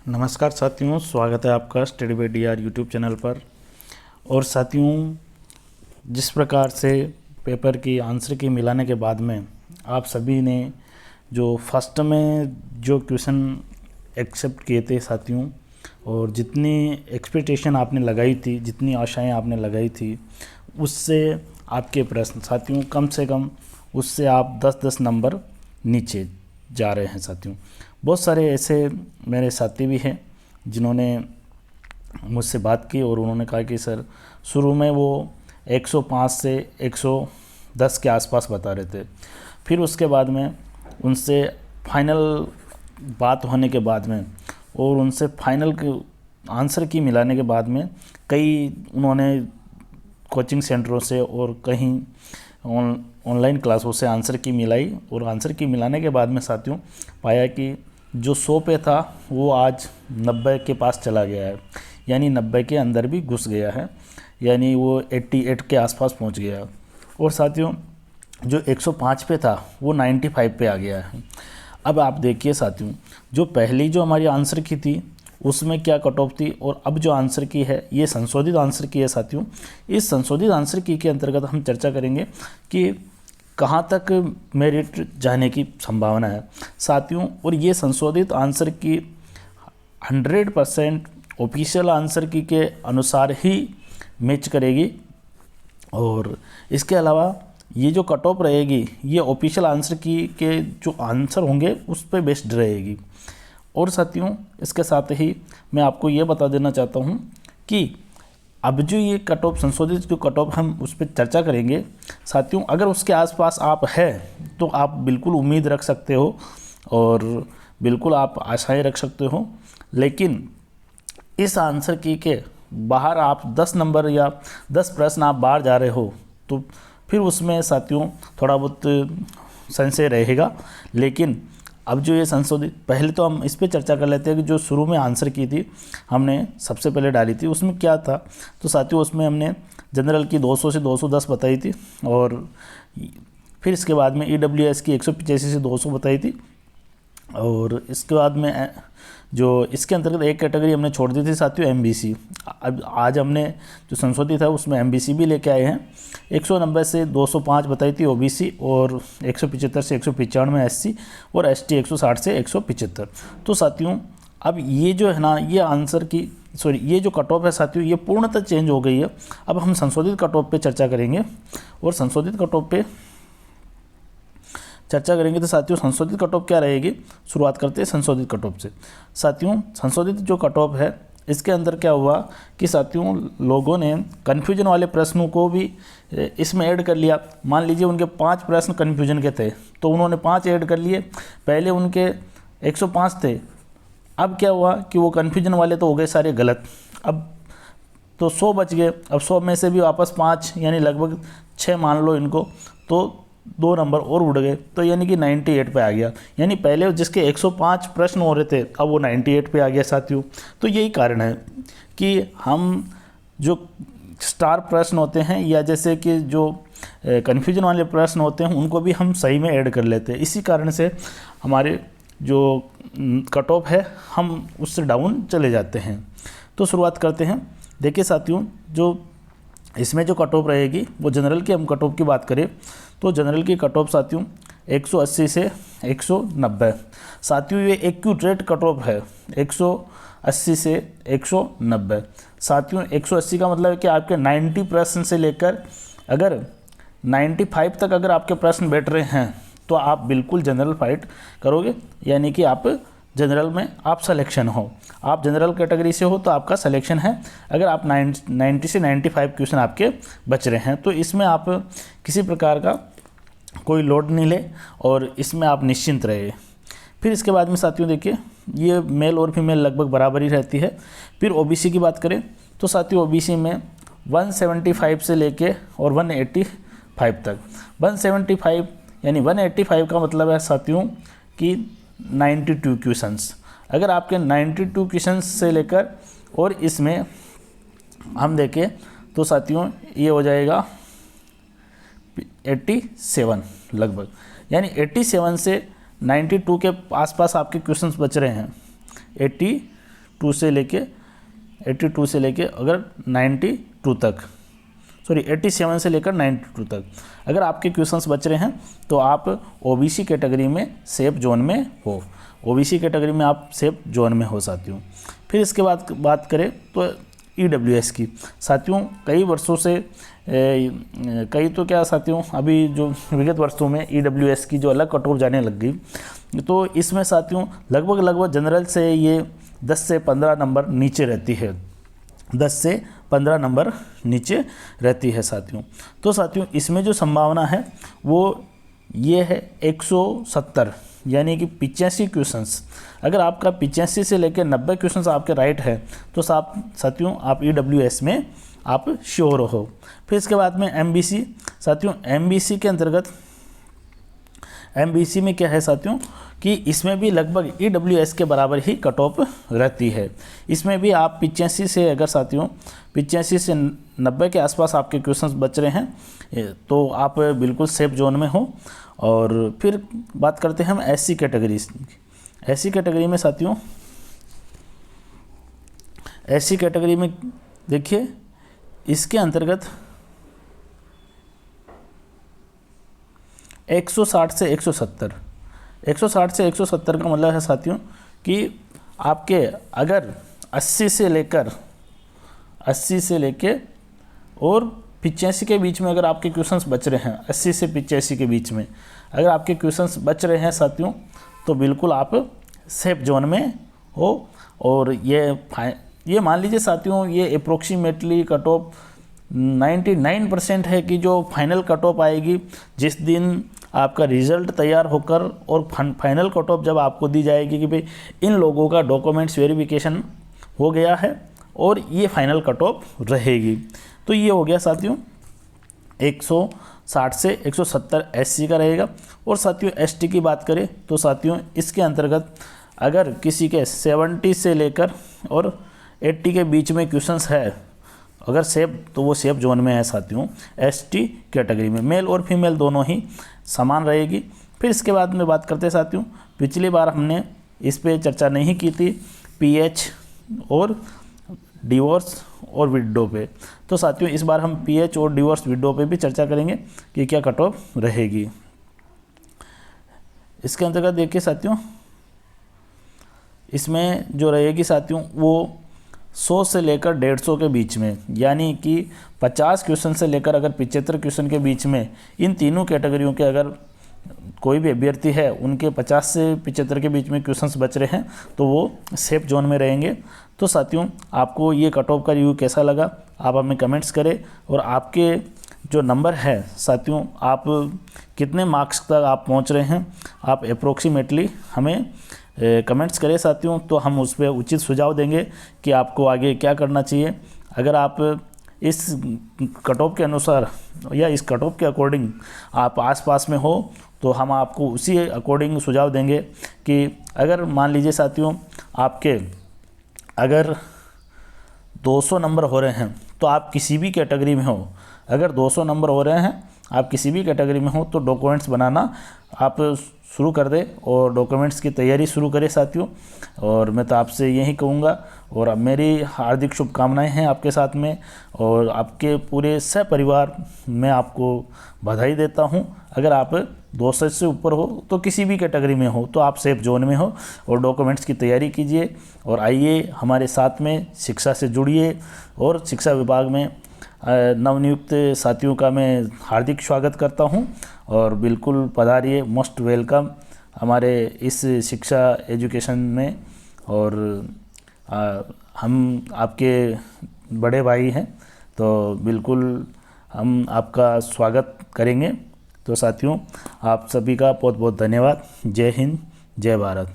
नमस्कार साथियों, स्वागत है आपका study by D R YouTube channel पर। और साथियों, जिस प्रकार से पेपर की आंसर की मिलाने के बाद में आप सभी ने जो फर्स्ट में जो क्वेश्चन एक्सेप्ट किए थे साथियों, और जितनी एक्सपेक्टेशन आपने लगाई थी, जितनी आशाएं आपने लगाई थी, उससे आपके प्रश्न साथियों कम से कम उससे आप 10-10 नंबर नीचे जा रहे हैं साथियों। बहुत सारे ऐसे मेरे साथी भी हैं जिन्होंने मुझसे बात की और उन्होंने कहा कि सर शुरू में वो 105 से 110 के आसपास बता रहे थे, फिर उसके बाद में उनसे फाइनल बात होने के बाद में और उनसे फाइनल के आंसर की मिलाने के बाद में कई उन्होंने कोचिंग सेंटरों से और कहीं ऑनलाइन क्लासों से आंसर की मिलाई, और आंसर की मिलाने के बाद में साथियों पाया कि जो 100 पे था वो आज 90 के पास चला गया है, यानी 90 के अंदर भी घुस गया है, यानी वो 88 के आसपास पहुंच गया। और साथियों जो 105 पे था वो 95 पे आ गया है। अब आप देखिए साथियों, जो पहली जो हमारी आंसर की थी उसमें क्या कट ऑफ थी, और अब जो आंसर की है ये संशोधित आंसर की है साथियों। इस संशोधित आंसर की के अंतर्गत हम चर्चा करेंगे कि कहाँ तक मेरिट जाने की संभावना है साथियों। और ये संशोधित आंसर की 100% ऑफिशियल आंसर की के अनुसार ही मैच करेगी, और इसके अलावा ये जो कट ऑफ रहेगी ये ऑफिशियल आंसर की के जो आंसर होंगे उस पर बेस्ड रहेगी। और साथियों इसके साथ ही मैं आपको ये बता देना चाहता हूँ कि अब जो ये कट ऑफ संशोधित जो कट ऑफ हम उस पर चर्चा करेंगे साथियों, अगर उसके आसपास आप हैं तो आप बिल्कुल उम्मीद रख सकते हो और बिल्कुल आप आशाएं रख सकते हो। लेकिन इस आंसर की के बाहर आप 10 नंबर या 10 प्रश्न आप बाहर जा रहे हो तो फिर उसमें साथियों थोड़ा बहुत संशय रहेगा। लेकिन अब जो ये संशोधित, पहले तो हम इस पे चर्चा कर लेते हैं कि जो शुरू में आंसर की थी हमने सबसे पहले डाली थी उसमें क्या था। तो साथियों उसमें हमने जनरल की 200 से 210 बताई थी, और फिर इसके बाद में ईडब्ल्यूएस की 185 से 200 बताई थी, और इसके बाद में जो इसके अंतर्गत एक कैटेगरी हमने छोड़ दी थी साथियों एमबीसी। अब आज हमने जो संशोधित है उसमें एमबीसी भी लेके आए हैं। 190 से 205 बताई थी ओबीसी, और 175 से 195 एससी, और एसटी 160 से 175। तो साथियों अब ये जो है ना, ये आंसर की ये जो कट ऑफ है साथियों ये पूर्णतः चेंज हो गई है। अब हम संशोधित कट ऑफ पे चर्चा करेंगे, और संशोधित कट ऑफ पे चर्चा करेंगे। तो साथियों संशोधित कट ऑफ क्या रहेगी, शुरुआत करते हैं संशोधित कट ऑफ से। साथियों संशोधित जो कट ऑफ है इसके अंदर क्या हुआ कि साथियों लोगों ने कन्फ्यूजन वाले प्रश्नों को भी इसमें ऐड कर लिया। मान लीजिए उनके 5 प्रश्न कन्फ्यूजन के थे तो उन्होंने 5 ऐड कर लिए। पहले उनके 105 थे, अब क्या हुआ कि वो कन्फ्यूजन वाले तो हो गए सारे गलत, अब तो 100 बच गए। अब 100 में से भी वापस 5 यानी लगभग 6 मान लो इनको, तो 2 नंबर और उड़ गए, तो यानी कि 98 पे आ गया। यानी पहले जिसके 105 प्रश्न हो रहे थे अब वो 98 पे आ गया साथियों। तो यही कारण है कि हम जो स्टार प्रश्न होते हैं या जैसे कि जो कन्फ्यूजन वाले प्रश्न होते हैं उनको भी हम सही में ऐड कर लेते हैं। इसी कारण से हमारे जो कट ऑफ है हम उससे डाउन चले जाते हैं। तो शुरुआत करते हैं। देखिए साथियों जो इसमें जो कट ऑफ रहेगी वो जनरल की हम कट ऑफ की बात करें तो जनरल की कट ऑफ साथियों 180 से 190। साथियों ये एक्यूरेट कट ऑफ है, 180 से 190। साथियों 180 का मतलब है कि आपके 90 प्रश्न से लेकर अगर 95 तक अगर आपके प्रश्न बैठ रहे हैं तो आप बिल्कुल जनरल फाइट करोगे, यानी कि आप जनरल में आप सिलेक्शन हो, आप जनरल कैटेगरी से हो तो आपका सिलेक्शन है। अगर आप 90 से 95 क्वेश्चन आपके बच रहे हैं तो इसमें आप किसी प्रकार का कोई लोड नहीं ले और इसमें आप निश्चिंत रहे। फिर इसके बाद में साथियों देखिए ये मेल और फीमेल लगभग बराबर ही रहती है। फिर ओबीसी की बात करें तो साथियों ओबीसी में 175 से लेके और 185 तक। 175 यानी 185 का मतलब है साथियों कि 92 क्वेश्चंस। अगर आपके 92 क्वेश्चंस से लेकर और इसमें हम देखें तो साथियों ये हो जाएगा 87 लगभग, यानी 87 से 92 के आसपास आपके क्वेश्चंस बच रहे हैं। 82 से लेके अगर 92 तक, सॉरी 87 से लेकर 92 तक अगर आपके क्वेश्चंस बच रहे हैं तो आप ओबीसी कैटेगरी में सेफ जोन में हो, ओबीसी कैटेगरी में आप सेफ जोन में हो साथियों। फिर इसके बाद बात करें तो ईडब्ल्यूएस की साथियों, कई वर्षों से कई तो क्या साथियों, अभी जो विगत वर्षों में ईडब्ल्यूएस की जो अलग कट ऑफ जाने लग गई, तो इसमें साथियों लगभग जनरल से ये 10 से 15 नंबर नीचे रहती है, 10 से 15 नंबर नीचे रहती है साथियों। तो साथियों इसमें जो संभावना है वो ये है 170, यानी कि 85 क्वेश्चंस। अगर आपका 85 से लेकर 90 क्वेश्चंस आपके राइट है तो साथियों आप ईडब्ल्यूएस में आप श्योर हो। फिर इसके बाद में एमबीसी साथियों, एमबीसी के अंतर्गत एमबीसी में क्या है साथियों कि इसमें भी लगभग ईडब्ल्यूएस के बराबर ही कट ऑफ रहती है। इसमें भी आप 85 से अगर साथियों 85 से 90 के आसपास आपके क्वेश्चंस बच रहे हैं तो आप बिल्कुल सेफ जोन में हो। और फिर बात करते हैं हम एससी कैटेगरी। एससी कैटेगरी में साथियों, एससी कैटेगरी में देखिए इसके अंतर्गत 160 से 170, 160 से 170 का मतलब है साथियों कि आपके अगर 80 से लेके और 85 के बीच में अगर आपके क्वेश्चंस बच रहे हैं, 80 से 85 के बीच में अगर आपके क्वेश्चंस बच रहे हैं साथियों तो बिल्कुल आप सेफ जोन में हो। और ये मान लीजिए साथियों ये अप्रोक्सीमेटली कट ऑफ 99% है कि जो फाइनल कट ऑफ आएगी जिस दिन आपका रिज़ल्ट तैयार होकर और फाइनल कट ऑफ जब आपको दी जाएगी कि भाई इन लोगों का डॉक्यूमेंट्स वेरिफिकेशन हो गया है और ये फाइनल कट ऑफ रहेगी। तो ये हो गया साथियों 160 से 170 एससी का रहेगा। और साथियों एसटी की बात करें तो साथियों इसके अंतर्गत अगर किसी के 70 से लेकर और 80 के बीच में क्वेश्चंस है अगर सेफ, तो वो सेफ जोन में है साथियों एसटी कैटेगरी में। मेल और फीमेल दोनों ही समान रहेगी। फिर इसके बाद में बात करते हैं साथियों, पिछली बार हमने इस पे चर्चा नहीं की थी पीएच और डिवोर्स और विडो पे, तो साथियों इस बार हम पीएच और डिवोर्स विडो पे भी चर्चा करेंगे कि क्या कट ऑफ रहेगी। इसके अंतर्गत देखिए साथियों इसमें जो रहेगी साथियों वो 100 से लेकर 150 के बीच में, यानी कि 50 क्वेश्चन से लेकर अगर 75 क्वेश्चन के बीच में इन तीनों कैटेगरियों के अगर कोई भी अभ्यर्थी है उनके 50 से 75 के बीच में क्वेश्चंस बच रहे हैं तो वो सेफ जोन में रहेंगे। तो साथियों आपको ये कट ऑफ का रिव्यू कैसा लगा आप हमें कमेंट्स करें, और आपके जो नंबर है साथियों आप कितने मार्क्स तक आप पहुंच रहे हैं आप अप्रोक्सीमेटली हमें कमेंट्स करें साथियों, तो हम उस पर उचित सुझाव देंगे कि आपको आगे क्या करना चाहिए। अगर आप इस कट ऑफ के अनुसार या इस कट ऑफ के अकॉर्डिंग आप आसपास में हो तो हम आपको उसी अकॉर्डिंग सुझाव देंगे कि अगर मान लीजिए साथियों आपके अगर 200 नंबर हो रहे हैं तो आप किसी भी कैटेगरी में हो, अगर 200 नंबर हो रहे हैं आप किसी भी कैटेगरी में हो तो डॉक्यूमेंट्स बनाना आप शुरू कर दें और डॉक्यूमेंट्स की तैयारी शुरू करें साथियों। और मैं तो आपसे यही कहूँगा और अब मेरी हार्दिक शुभकामनाएं हैं आपके साथ में, और आपके पूरे सहपरिवार में आपको बधाई देता हूं। अगर आप 200 से ऊपर हो तो किसी भी कैटेगरी में हो तो आप सेफ जोन में हो और डॉक्यूमेंट्स की तैयारी कीजिए और आइए हमारे साथ में शिक्षा से जुड़िए। और शिक्षा विभाग में नवनियुक्त साथियों का मैं हार्दिक स्वागत करता हूं और बिल्कुल पधारिए, मोस्ट वेलकम हमारे इस शिक्षा एजुकेशन में। और हम आपके बड़े भाई हैं तो बिल्कुल हम आपका स्वागत करेंगे। तो साथियों आप सभी का बहुत बहुत धन्यवाद। जय हिंद, जय भारत।